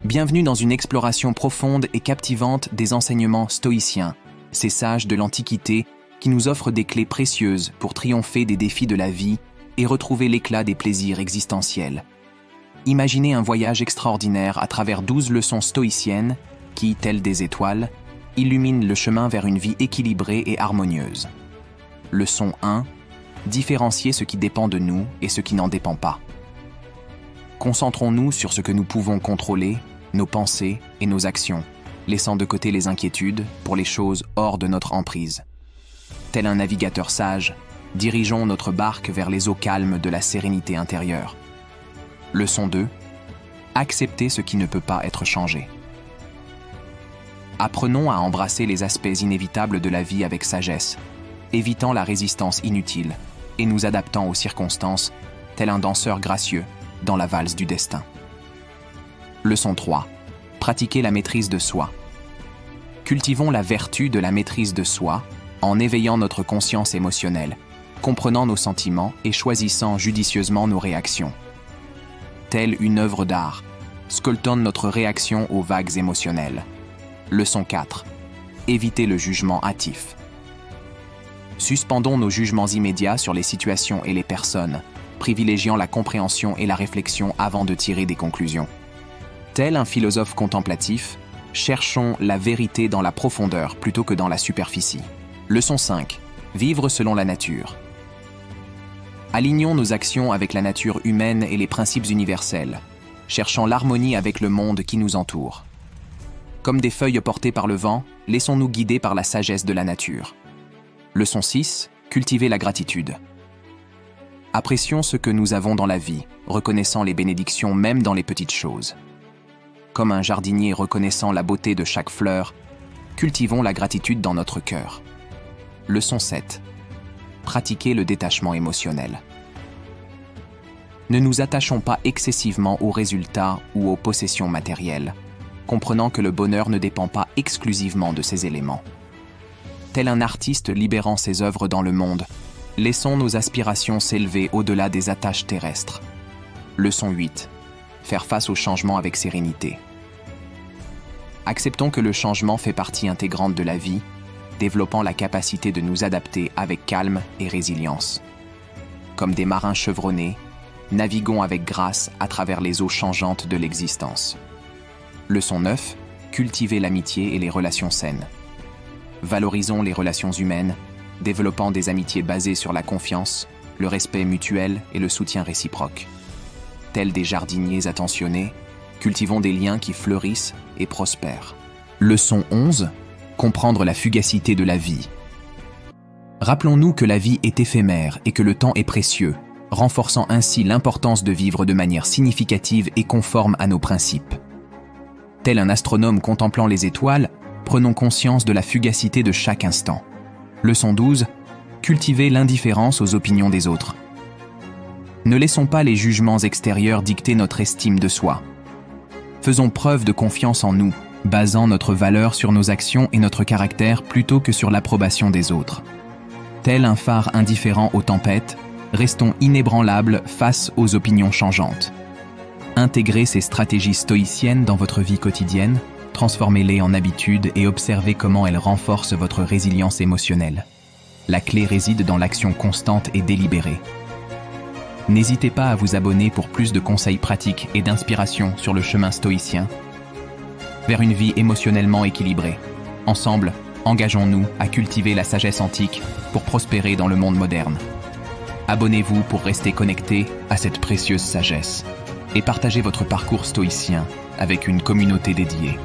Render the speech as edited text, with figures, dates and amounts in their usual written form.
Bienvenue dans une exploration profonde et captivante des enseignements stoïciens, ces sages de l'Antiquité qui nous offrent des clés précieuses pour triompher des défis de la vie et retrouver l'éclat des plaisirs existentiels. Imaginez un voyage extraordinaire à travers 12 leçons stoïciennes qui, telles des étoiles, illuminent le chemin vers une vie équilibrée et harmonieuse. Leçon 1. Différencier ce qui dépend de nous et ce qui n'en dépend pas. Concentrons-nous sur ce que nous pouvons contrôler, nos pensées et nos actions, laissant de côté les inquiétudes pour les choses hors de notre emprise. Tel un navigateur sage, dirigeons notre barque vers les eaux calmes de la sérénité intérieure. Leçon 2. Accepter ce qui ne peut pas être changé. Apprenons à embrasser les aspects inévitables de la vie avec sagesse, évitant la résistance inutile et nous adaptant aux circonstances, tel un danseur gracieux dans la valse du destin. Leçon 3. Pratiquer la maîtrise de soi. Cultivons la vertu de la maîtrise de soi en éveillant notre conscience émotionnelle, comprenant nos sentiments et choisissant judicieusement nos réactions. Telle une œuvre d'art, sculptons notre réaction aux vagues émotionnelles. Leçon 4. Éviter le jugement hâtif. Suspendons nos jugements immédiats sur les situations et les personnes, privilégiant la compréhension et la réflexion avant de tirer des conclusions. Tel un philosophe contemplatif, cherchons la vérité dans la profondeur plutôt que dans la superficie. Leçon 5. Vivre selon la nature. Alignons nos actions avec la nature humaine et les principes universels, cherchant l'harmonie avec le monde qui nous entoure. Comme des feuilles portées par le vent, laissons-nous guider par la sagesse de la nature. Leçon 6. Cultiver la gratitude. Apprécions ce que nous avons dans la vie, reconnaissant les bénédictions même dans les petites choses. Comme un jardinier reconnaissant la beauté de chaque fleur, cultivons la gratitude dans notre cœur. Leçon 7. Pratiquer le détachement émotionnel. Ne nous attachons pas excessivement aux résultats ou aux possessions matérielles, comprenant que le bonheur ne dépend pas exclusivement de ces éléments. Tel un artiste libérant ses œuvres dans le monde, laissons nos aspirations s'élever au-delà des attaches terrestres. Leçon 8. Faire face au changement avec sérénité. Acceptons que le changement fait partie intégrante de la vie, développant la capacité de nous adapter avec calme et résilience. Comme des marins chevronnés, naviguons avec grâce à travers les eaux changeantes de l'existence. Leçon 9. Cultiver l'amitié et les relations saines. Valorisons les relations humaines, développant des amitiés basées sur la confiance, le respect mutuel et le soutien réciproque. Tels des jardiniers attentionnés, cultivons des liens qui fleurissent et prospèrent. Leçon 11. Comprendre la fugacité de la vie. Rappelons-nous que la vie est éphémère et que le temps est précieux, renforçant ainsi l'importance de vivre de manière significative et conforme à nos principes. Tel un astronome contemplant les étoiles, prenons conscience de la fugacité de chaque instant. Leçon 12. Cultiver l'indifférence aux opinions des autres. Ne laissons pas les jugements extérieurs dicter notre estime de soi. Faisons preuve de confiance en nous, basant notre valeur sur nos actions et notre caractère plutôt que sur l'approbation des autres. Tel un phare indifférent aux tempêtes, restons inébranlables face aux opinions changeantes. Intégrez ces stratégies stoïciennes dans votre vie quotidienne, transformez-les en habitudes et observez comment elles renforcent votre résilience émotionnelle. La clé réside dans l'action constante et délibérée. N'hésitez pas à vous abonner pour plus de conseils pratiques et d'inspiration sur le chemin stoïcien vers une vie émotionnellement équilibrée. Ensemble, engageons-nous à cultiver la sagesse antique pour prospérer dans le monde moderne. Abonnez-vous pour rester connecté à cette précieuse sagesse et partagez votre parcours stoïcien avec une communauté dédiée.